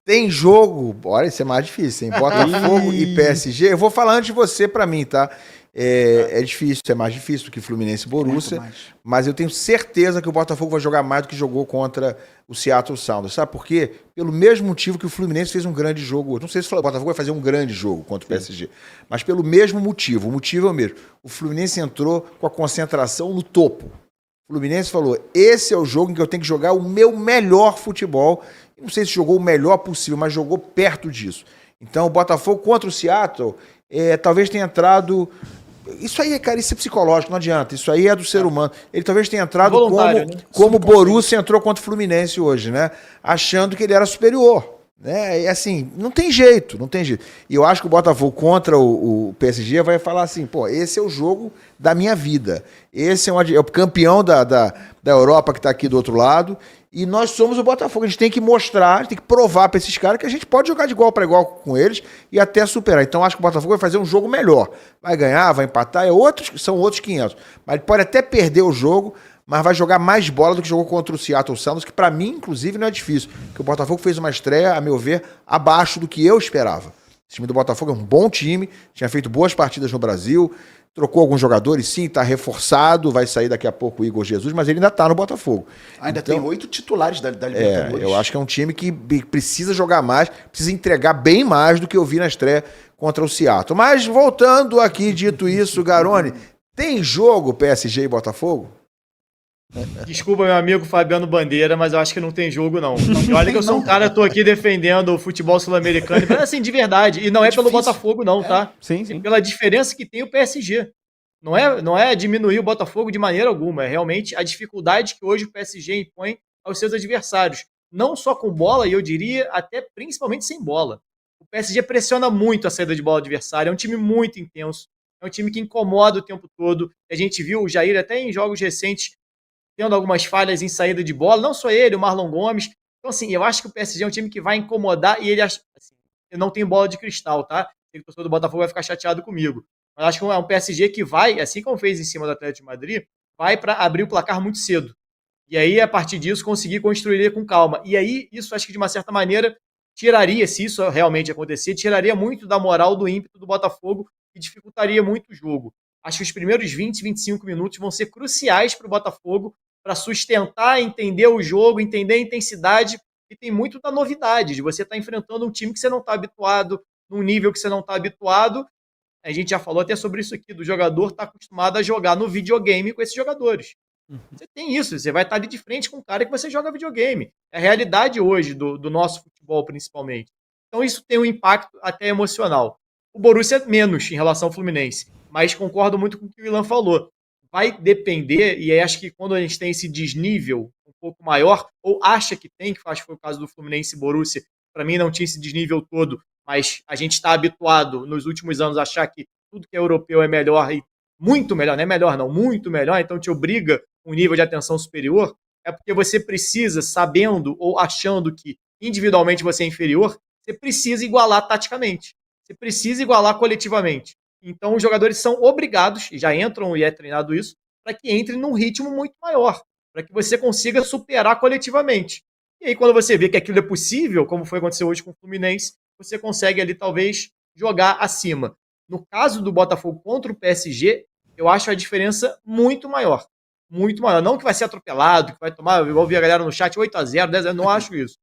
tem jogo, olha, isso é mais difícil, hein? Botafogo e PSG, eu vou falar antes de você pra mim, tá? É difícil, é mais difícil do que Fluminense e Borussia, mas eu tenho certeza que o Botafogo vai jogar mais do que jogou contra o Seattle Sounders. Sabe por quê? Pelo mesmo motivo que o Fluminense fez um grande jogo hoje. Não sei se o Botafogo vai fazer um grande jogo contra o PSG, mas pelo mesmo motivo. O motivo é o mesmo. O Fluminense entrou com a concentração no topo. O Fluminense falou, esse é o jogo em que eu tenho que jogar o meu melhor futebol. Não sei se jogou o melhor possível, mas jogou perto disso. Então o Botafogo contra o Seattle talvez tenha entrado... Isso aí, cara, isso é psicológico, não adianta. Isso aí é do ser humano. Ele talvez tenha entrado como o Borussia entrou contra o Fluminense hoje, né? Achando que ele era superior. Né? E assim, não tem jeito, não tem jeito. E eu acho que o Botafogo contra o PSG vai falar assim, pô, esse é o jogo da minha vida. Esse é o campeão da Europa que está aqui do outro lado. E nós somos o Botafogo. A gente tem que mostrar, a gente tem que provar para esses caras que a gente pode jogar de igual para igual com eles e até superar. Então acho que o Botafogo vai fazer um jogo melhor. Vai ganhar, vai empatar, são outros 500. Mas ele pode até perder o jogo, mas vai jogar mais bola do que jogou contra o Seattle Sounders, que para mim, inclusive, não é difícil. Porque o Botafogo fez uma estreia, a meu ver, abaixo do que eu esperava. O time do Botafogo é um bom time, tinha feito boas partidas no Brasil, trocou alguns jogadores, sim, está reforçado, vai sair daqui a pouco o Igor Jesus, mas ele ainda está no Botafogo. Ainda tem 8 titulares da Libertadores. Eu acho que é um time que precisa jogar mais, precisa entregar bem mais do que eu vi na estreia contra o Seattle. Mas voltando aqui, dito isso, Garoni, Tem jogo PSG e Botafogo? Desculpa, meu amigo Fabiano Bandeira, mas eu acho que não tem jogo, não. E olha que eu sou um cara, tô aqui defendendo o futebol sul-americano, mas assim, de verdade. E não é pelo Botafogo, não, tá? Sim, sim. É pela diferença que tem o PSG. Não é diminuir o Botafogo de maneira alguma, é realmente a dificuldade que hoje o PSG impõe aos seus adversários. Não só com bola, e eu diria até principalmente sem bola. O PSG pressiona muito a saída de bola do adversário, é um time muito intenso, é um time que incomoda o tempo todo. A gente viu o Jair até em jogos recentes tendo algumas falhas em saída de bola, não só ele, o Marlon Gomes. Então, assim, eu acho que o PSG é um time que vai incomodar e ele assim, não tem bola de cristal, tá? O torcedor do Botafogo vai ficar chateado comigo. Mas acho que é um PSG que vai, assim como fez em cima do Atlético de Madrid, vai para abrir o placar muito cedo. E aí, a partir disso, conseguir construir com calma. E aí, isso acho que de uma certa maneira tiraria, se isso realmente acontecer, tiraria muito da moral, do ímpeto do Botafogo e dificultaria muito o jogo. Acho que os primeiros 20, 25 minutos vão ser cruciais para o Botafogo para sustentar, entender o jogo, entender a intensidade, e tem muito da novidade, de você estar enfrentando um time que você não está habituado, num nível que você não está habituado. A gente já falou até sobre isso aqui, do jogador estar acostumado a jogar no videogame com esses jogadores. Você tem isso, você vai estar ali de frente com um cara que você joga videogame. É a realidade hoje do nosso futebol, principalmente. Então isso tem um impacto até emocional. O Borussia menos em relação ao Fluminense, mas concordo muito com o que o Ilan falou. Vai depender, e aí acho que quando a gente tem esse desnível um pouco maior, ou acha que tem, que acho que foi o caso do Fluminense e Borussia, para mim não tinha esse desnível todo, mas a gente está habituado nos últimos anos a achar que tudo que é europeu é melhor, e muito melhor, não é melhor não, muito melhor, então te obriga um nível de atenção superior, é porque você precisa, sabendo ou achando que individualmente você é inferior, você precisa igualar taticamente, você precisa igualar coletivamente. Então os jogadores são obrigados, e já entram e é treinado isso, para que entrem num ritmo muito maior, para que você consiga superar coletivamente. E aí quando você vê que aquilo é possível, como foi acontecer hoje com o Fluminense, você consegue ali talvez jogar acima. No caso do Botafogo contra o PSG, eu acho a diferença muito maior. Muito maior. Não que vai ser atropelado, que vai tomar, eu ouvi a galera no chat, 8-0, 10-0, não acho isso.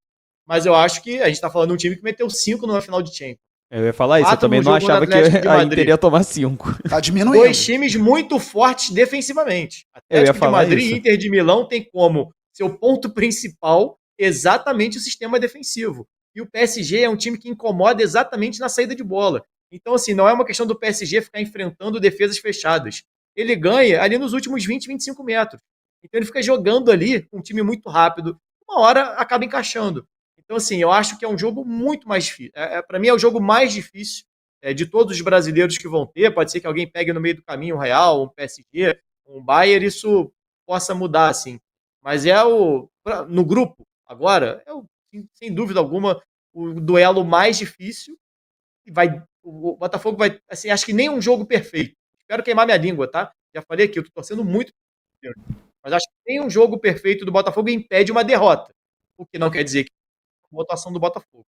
Mas eu acho que a gente está falando de um time que meteu 5 numa final de Champions. Eu ia falar isso, eu também não achava que a Inter ia tomar 5. Tá diminuindo. Dois times muito fortes defensivamente. Atlético de Madrid e Inter de Milão tem como seu ponto principal exatamente o sistema defensivo. E o PSG é um time que incomoda exatamente na saída de bola. Então, assim, não é uma questão do PSG ficar enfrentando defesas fechadas. Ele ganha ali nos últimos 20, 25 metros. Então ele fica jogando ali com um time muito rápido. Uma hora acaba encaixando. Então, assim, eu acho que é um jogo muito mais difícil. Para mim, é o jogo mais difícil de todos os brasileiros que vão ter. Pode ser que alguém pegue no meio do caminho um Real, um PSG, um Bayern, isso possa mudar, assim. Mas no grupo, agora, sem dúvida alguma, o duelo mais difícil. O Botafogo vai, assim, acho que nem um jogo perfeito. Espero queimar minha língua, tá? Já falei aqui, eu tô torcendo muito. Mas acho que nem um jogo perfeito do Botafogo impede uma derrota. O que não quer dizer que a votação do Botafogo.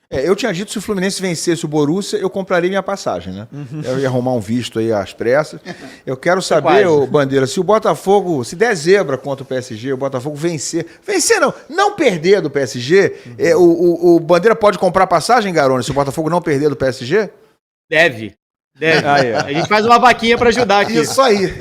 Eu tinha dito, se o Fluminense vencesse o Borussia, eu compraria minha passagem, né? Eu ia arrumar um visto aí às pressas. Eu quero saber, Bandeira, se o Botafogo, se der zebra contra o PSG, o Botafogo vencer não perder do PSG, o Bandeira pode comprar passagem, Garone, se o Botafogo não perder do PSG? Deve. A gente faz uma vaquinha pra ajudar aqui. Isso aí.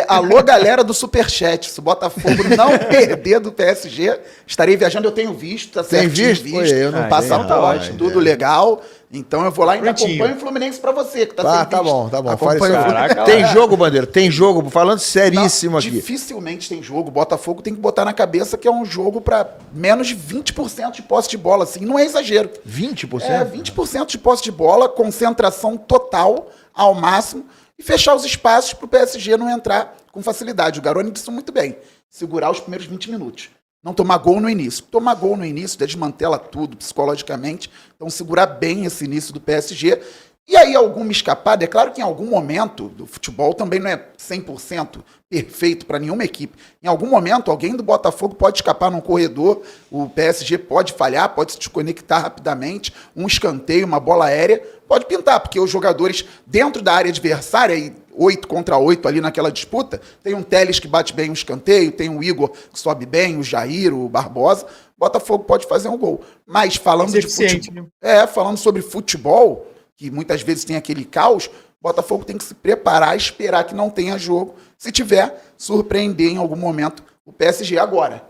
Alô, galera do Superchat. Se o Botafogo não perder do PSG, estarei viajando. Eu tenho visto, tá certo? Tem visto? Eu não passaporte, tudo legal. Então eu vou lá e ainda acompanho o Fluminense pra você, que tá sem visto. Tá bom. Caraca, tem jogo, Bandeira? Tem jogo? Falando seríssimo aqui. Dificilmente tem jogo. O Botafogo tem que botar na cabeça que é um jogo pra menos de 20% de posse de bola, assim. Não é exagero. 20%? 20% de posse de bola, concentração total, ao máximo, e fechar os espaços pro PSG não entrar com facilidade. O Garone disse muito bem. Segurar os primeiros 20 minutos. Não tomar gol no início. Tomar gol no início desmantela tudo psicologicamente. Então, segurar bem esse início do PSG. E aí, alguma escapada. É claro que em algum momento, do futebol também não é 100% perfeito para nenhuma equipe. Em algum momento, alguém do Botafogo pode escapar num corredor, o PSG pode falhar, pode se desconectar rapidamente, um escanteio, uma bola aérea, pode pintar, porque os jogadores dentro da área adversária, e 8 contra 8 ali naquela disputa, tem um Telles que bate bem um escanteio, tem o Igor que sobe bem, o Jair, o Barbosa, o Botafogo pode fazer um gol. Mas falando de futebol, falando sobre futebol, que muitas vezes tem aquele caos, O Botafogo tem que se preparar, esperar que não tenha jogo. Se tiver, surpreender em algum momento o PSG agora.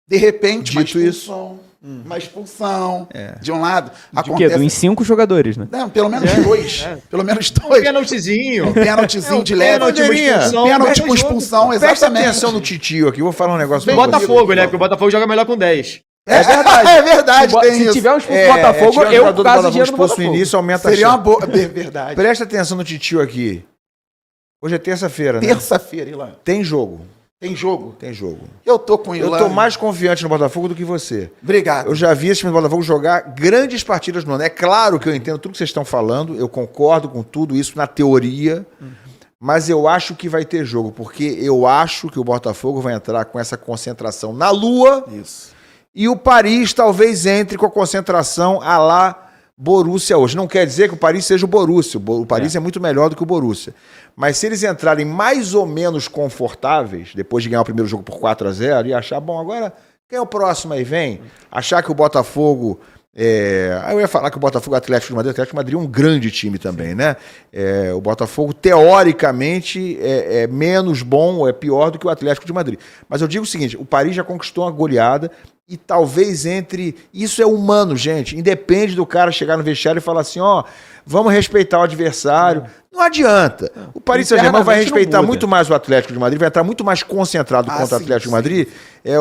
De repente, uma expulsão de um lado. Acontece... Em 5 jogadores, né? Não, pelo menos 2. Pelo menos 2. Um pênaltizinho. Um pênaltizinho de leve. Pênalti com expulsão, exatamente. Presta atenção no Titio aqui, vou falar um negócio do Botafogo, né? Porque o Botafogo joga melhor com 10. É verdade. É verdade, se tiver um expulso do Botafogo, eu caso dinheiro no Botafogo. No início, aumenta Seria uma boa... Verdade. Presta atenção no Titio aqui. Hoje é terça-feira, né? Terça-feira, Ilan. Tem jogo. Tem jogo? Tem jogo. Eu tô com o Ilan. Eu tô mais confiante no Botafogo do que você. Obrigado. Eu já vi esse time do Botafogo jogar grandes partidas no ano. É claro que eu entendo tudo que vocês estão falando, eu concordo com tudo isso na teoria, mas eu acho que vai ter jogo, porque eu acho que o Botafogo vai entrar com essa concentração na Lua. Isso. E o Paris talvez entre com a concentração à la Borussia hoje. Não quer dizer que o Paris seja o Borussia. O Paris é muito melhor do que o Borussia. Mas se eles entrarem mais ou menos confortáveis, depois de ganhar o primeiro jogo por 4-0, e achar, bom, agora quem é o próximo aí? Vem. Achar que o Botafogo... eu ia falar que o Botafogo Atlético de Madrid é um grande time também, né? O Botafogo, teoricamente, é menos bom ou é pior do que o Atlético de Madrid. Mas eu digo o seguinte, o Paris já conquistou uma goleada e talvez entre... Isso é humano, gente. Independe do cara chegar no vestiário e falar assim, vamos respeitar o adversário. Não adianta. O Paris Saint-Germain vai respeitar muito mais o Atlético de Madrid, vai estar muito mais concentrado contra o Atlético de Madrid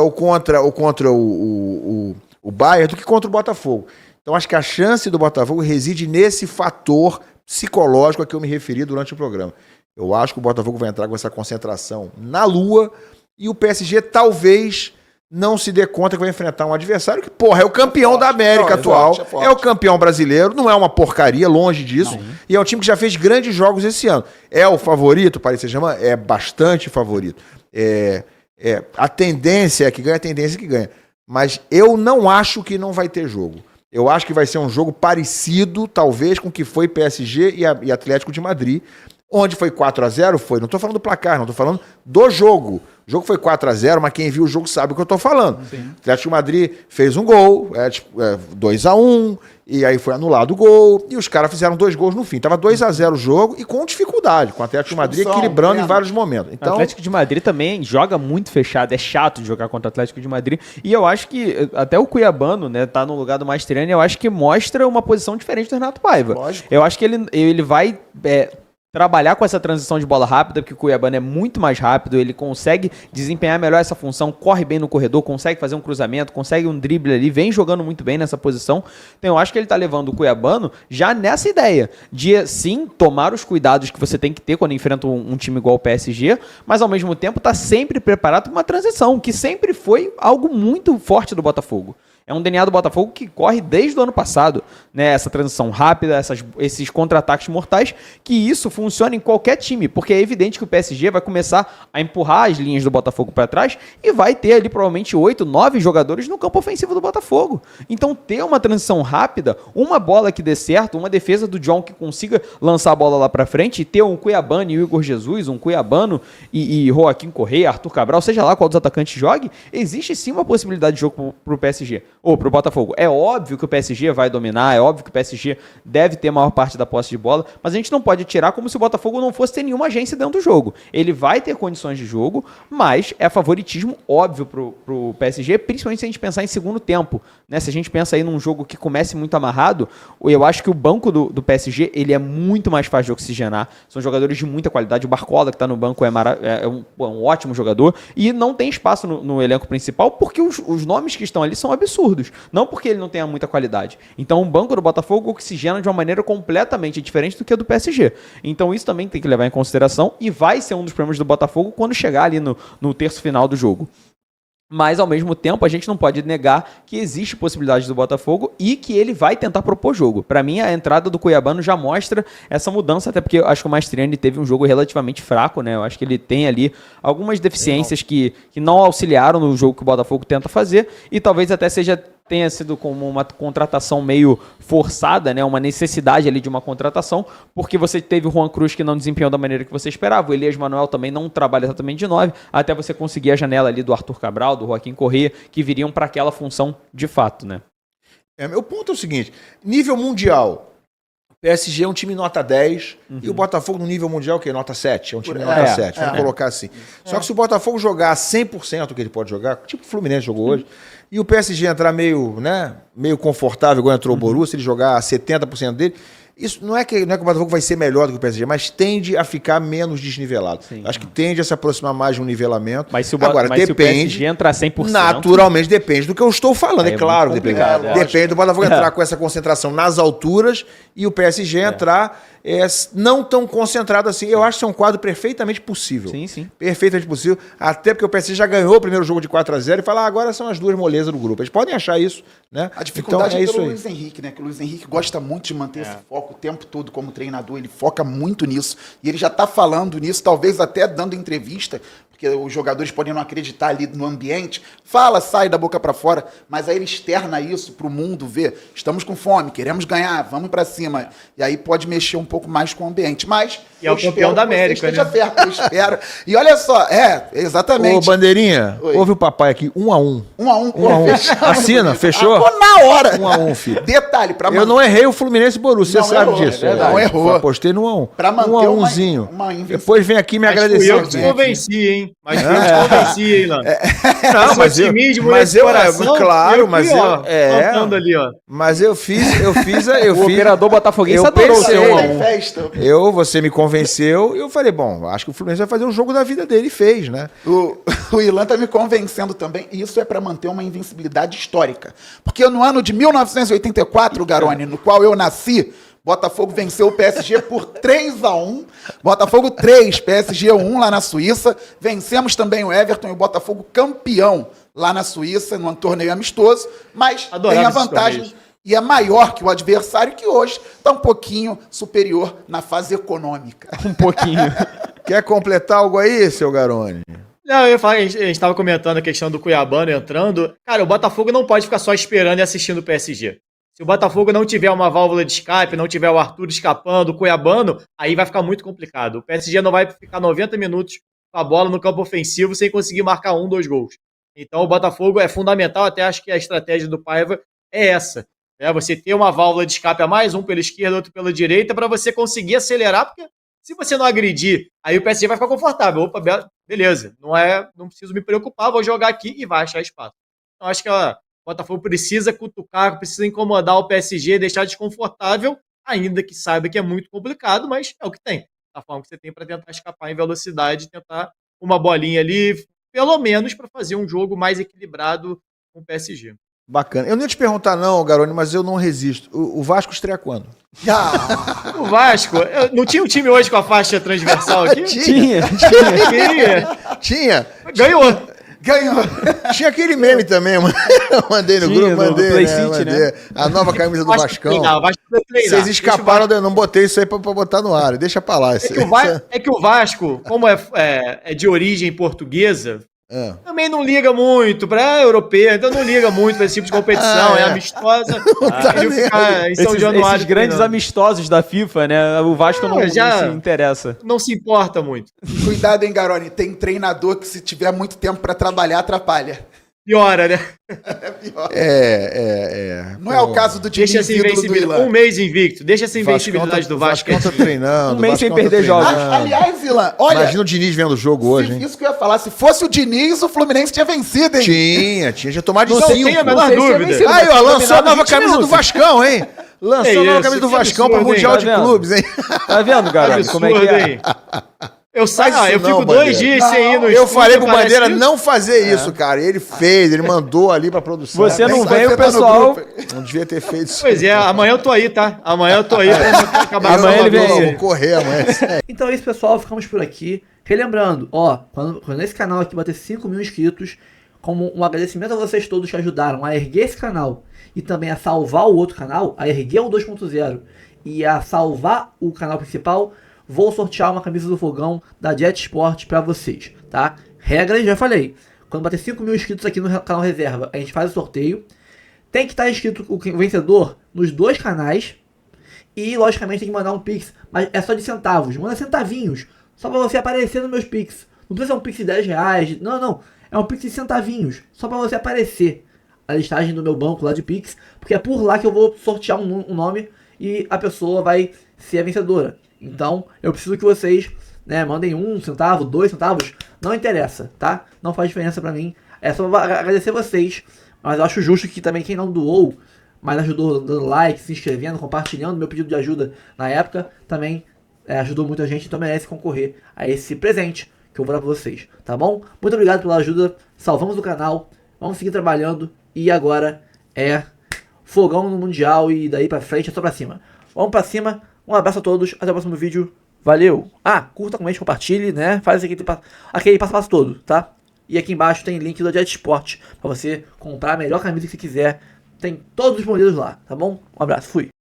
ou contra o Bayern do que contra o Botafogo. Então acho que a chance do Botafogo reside nesse fator psicológico a que eu me referi durante o programa. Eu acho que o Botafogo vai entrar com essa concentração na Lua e o PSG talvez não se dê conta que vai enfrentar um adversário que, é o campeão da América atual, é o campeão brasileiro, não é uma porcaria, longe disso, e é um time que já fez grandes jogos esse ano. É o favorito, o Paris Saint-Germain? É bastante favorito. A tendência é que ganha, a tendência é que ganha. Mas eu não acho que não vai ter jogo. Eu acho que vai ser um jogo parecido, talvez, com o que foi PSG e Atlético de Madrid, onde foi 4-0, foi. Não estou falando do placar, não estou falando do jogo. O jogo foi 4-0, mas quem viu o jogo sabe o que eu estou falando. O Atlético de Madrid fez um gol, 2-1, e aí foi anulado o gol, e os caras fizeram 2 gols no fim. Tava 2-0 o jogo e com dificuldade, com o Atlético de Madrid equilibrando em vários momentos. Então, o Atlético de Madrid também joga muito fechado, é chato de jogar contra o Atlético de Madrid. E eu acho que até o Cuiabano, né, tá no lugar do Mascherano, eu acho que mostra uma posição diferente do Renato Paiva. Lógico. Eu acho que ele vai... trabalhar com essa transição de bola rápida, porque o Cuiabano é muito mais rápido, ele consegue desempenhar melhor essa função, corre bem no corredor, consegue fazer um cruzamento, consegue um drible ali, vem jogando muito bem nessa posição. Então eu acho que ele tá levando o Cuiabano já nessa ideia de, sim, tomar os cuidados que você tem que ter quando enfrenta um time igual o PSG, mas ao mesmo tempo tá sempre preparado para uma transição, que sempre foi algo muito forte do Botafogo. É um DNA do Botafogo que corre desde o ano passado, né? Essa transição rápida, esses contra-ataques mortais, que isso funciona em qualquer time, porque é evidente que o PSG vai começar a empurrar as linhas do Botafogo para trás e vai ter ali provavelmente 8, 9 jogadores no campo ofensivo do Botafogo. Então ter uma transição rápida, uma bola que dê certo, uma defesa do John que consiga lançar a bola lá para frente e ter um Cuiabano e o Igor Jesus, um Cuiabano e Joaquim Correia, Arthur Cabral, seja lá qual dos atacantes jogue, existe sim uma possibilidade de jogo pro PSG. Ou pro Botafogo. É óbvio que o PSG vai dominar, é óbvio que o PSG deve ter a maior parte da posse de bola, mas a gente não pode tirar como se o Botafogo não fosse ter nenhuma agência dentro do jogo. Ele vai ter condições de jogo, mas é favoritismo óbvio pro PSG, principalmente se a gente pensar em segundo tempo, né? Se a gente pensa aí num jogo que comece muito amarrado, eu acho que o banco do PSG, ele é muito mais fácil de oxigenar, são jogadores de muita qualidade, o Barcola que tá no banco é um ótimo jogador, e não tem espaço no elenco principal, porque os nomes que estão ali são absurdos. Não porque ele não tenha muita qualidade. Então o banco do Botafogo oxigena de uma maneira completamente diferente do que a do PSG. Então isso também tem que levar em consideração e vai ser um dos problemas do Botafogo quando chegar ali no terço final do jogo. Mas, ao mesmo tempo, a gente não pode negar que existe possibilidade do Botafogo e que ele vai tentar propor jogo. Para mim, a entrada do Cuiabano já mostra essa mudança, até porque eu acho que o Mascherano teve um jogo relativamente fraco, né? Eu acho que ele tem ali algumas deficiências que não auxiliaram no jogo que o Botafogo tenta fazer e talvez até tenha sido como uma contratação meio forçada, né? Uma necessidade ali de uma contratação, porque você teve o Juan Cruz que não desempenhou da maneira que você esperava, o Elias Manuel também não trabalha exatamente de 9, até você conseguir a janela ali do Arthur Cabral, do Joaquim Correia, que viriam para aquela função de fato, né? Meu ponto é o seguinte, nível mundial, PSG é um time nota 10 e o Botafogo no nível mundial, que é nota 7. É um time nota 7, vamos colocar assim. Só que se o Botafogo jogar 100% o que ele pode jogar, tipo o Fluminense jogou hoje, e o PSG entrar meio confortável, igual entrou o Borussia, ele jogar 70% dele, isso não é que o Botafogo vai ser melhor do que o PSG, mas tende a ficar menos desnivelado. Acho que tende a se aproximar mais de um nivelamento. Mas se o, Agora, mas depende, se o PSG entrar 100%... Naturalmente depende do que eu estou falando, é claro. Depende do Botafogo entrar com essa concentração nas alturas e o PSG entrar não tão concentrado assim. Eu acho que é um quadro perfeitamente possível. Sim. Perfeitamente possível. Até porque o PSG já ganhou o primeiro jogo de 4-0 e fala, agora são as duas molezas do grupo. Eles podem achar isso, né? A dificuldade então, é pelo Luiz Henrique, né? Que o Luiz Henrique gosta muito de manter esse foco o tempo todo como treinador. Ele foca muito nisso. E ele já tá falando nisso, talvez até dando entrevista, porque os jogadores podem não acreditar ali no ambiente. Fala, sai da boca para fora, mas aí ele externa isso pro mundo ver. Estamos com fome, queremos ganhar, vamos para cima. E aí pode mexer um pouco mais com o ambiente. Mas e é o campeão da América, né? Eu espero. E olha só, exatamente. Ô, Bandeirinha, ouve o papai aqui, 1-1. 1-1. Assina, fechou? Na hora. 1-1, filho. Detalhe, pra Eu não errei o Fluminense e Borussia, você sabe disso. Não errou. Apostei no 1-1. Pra manter 1-1zinho. uma Depois vem aqui me agradecer. Eu te convenci, hein? Mas eu te convenci, hein, Lano? Não, mas eu fiz. O operador botafoguense adorou o seu 1-1. Você me convenceu e eu falei, bom, acho que o Fluminense vai fazer o jogo da vida dele e fez, né? O Ilan tá me convencendo também, e isso é para manter uma invencibilidade histórica. Porque no ano de 1984, Garoni, no qual eu nasci, Botafogo venceu o PSG por 3-1. Botafogo 3, PSG 1 lá na Suíça. Vencemos também o Everton e o Botafogo campeão lá na Suíça, num torneio amistoso. Mas tem a vantagem e é maior que o adversário, que hoje está um pouquinho superior na fase econômica. Um pouquinho. Quer completar algo aí, seu Garoni? Não, eu ia falar, a gente estava comentando a questão do Cuiabano entrando. Cara, o Botafogo não pode ficar só esperando e assistindo o PSG. Se o Botafogo não tiver uma válvula de escape, não tiver o Arthur escapando, o Cuiabano, aí vai ficar muito complicado. O PSG não vai ficar 90 minutos com a bola no campo ofensivo sem conseguir marcar 1, 2 gols. Então o Botafogo é fundamental, até acho que a estratégia do Paiva é essa. Você ter uma válvula de escape a mais, um pela esquerda, outro pela direita, para você conseguir acelerar, porque se você não agredir, aí o PSG vai ficar confortável. Opa, beleza, não preciso me preocupar, vou jogar aqui e vai achar espaço. Então acho que o Botafogo precisa cutucar, precisa incomodar o PSG, deixar desconfortável, ainda que saiba que é muito complicado, mas é o que tem. A forma que você tem para tentar escapar em velocidade, tentar uma bolinha ali, pelo menos para fazer um jogo mais equilibrado com o PSG. Bacana. Eu não ia te perguntar não, Garoni, mas eu não resisto. O Vasco estreia quando? O Vasco? Não tinha um time hoje com a faixa transversal aqui? Tinha. Ganhou. Tinha aquele meme também, mano. Eu mandei no grupo, mandei. A nova camisa do Vascão. Vocês escaparam, eu não botei isso aí pra botar no ar. Deixa pra lá. É que o Vasco, como é de origem portuguesa, também não liga muito pra europeia, então não liga muito pra esse tipo de competição, é amistosa. Ele fica em São Januário. Esses grandes amistosos da FIFA, né? O Vasco não se interessa. Não se importa muito. Cuidado, hein, Garoni? Tem treinador que se tiver muito tempo pra trabalhar, atrapalha. Piora, né? Não é o caso do time do Ilan. Um mês invicto. Deixa essa invencibilidade do Vasco. Tá treinando. Um mês sem perder jogos. Aliás, Ilan, olha... Imagina o Diniz vendo o jogo hoje, hein? Isso que eu ia falar. Se fosse o Diniz, o Fluminense tinha vencido, hein? Tinha tomado de 5. Não tenho a menor dúvida. Aí, ó, lançou a nova camisa do Vascão, hein? Lançou a nova camisa do Vascão pro Mundial de Clubes, hein? Tá vendo, galera? Como é que é? Eu fico 2 dias sem ir no Eu falei pro Bandeira não fazer isso, cara. Ele fez, ele mandou ali pra produção. Você não vem, o pessoal... Não devia ter feito isso. Pois é, amanhã eu tô aí, tá? Amanhã eu tô aí. Amanhã ele vem. Vou correr amanhã. Então é isso, pessoal. Ficamos por aqui. Relembrando, quando esse canal aqui bater 5 mil inscritos, como um agradecimento a vocês todos que ajudaram a erguer esse canal e também a salvar o outro canal, a erguer o 2.0 e a salvar o canal principal, vou sortear uma camisa do Fogão da Jet Sport pra vocês, tá? Regras, já falei. Quando bater 5 mil inscritos aqui no canal Reserva, a gente faz o sorteio. Tem que estar inscrito o vencedor nos 2 canais. E, logicamente, tem que mandar um Pix. Mas é só de centavos. Manda centavinhos. Só pra você aparecer nos meus Pix. Não precisa ser um Pix de 10 reais. Não. É um Pix de centavinhos. Só pra você aparecer. A listagem do meu banco lá de Pix. Porque é por lá que eu vou sortear um nome. e a pessoa vai ser a vencedora. Então, eu preciso que vocês, né, mandem 1 centavo, 2 centavos, não interessa, tá? Não faz diferença pra mim. É só agradecer vocês, mas eu acho justo que também quem não doou, mas ajudou dando like, se inscrevendo, compartilhando meu pedido de ajuda na época, também ajudou muita gente, então merece concorrer a esse presente que eu vou dar pra vocês, tá bom? Muito obrigado pela ajuda, salvamos o canal, vamos seguir trabalhando e agora é fogão no Mundial e daí pra frente é só pra cima. Vamos pra cima, um abraço a todos, até o próximo vídeo, valeu! Curta, comente, compartilhe, né? Faz aquele passo a passo todo, tá? E aqui embaixo tem link do Jet Sport pra você comprar a melhor camisa que você quiser. Tem todos os modelos lá, tá bom? Um abraço, fui!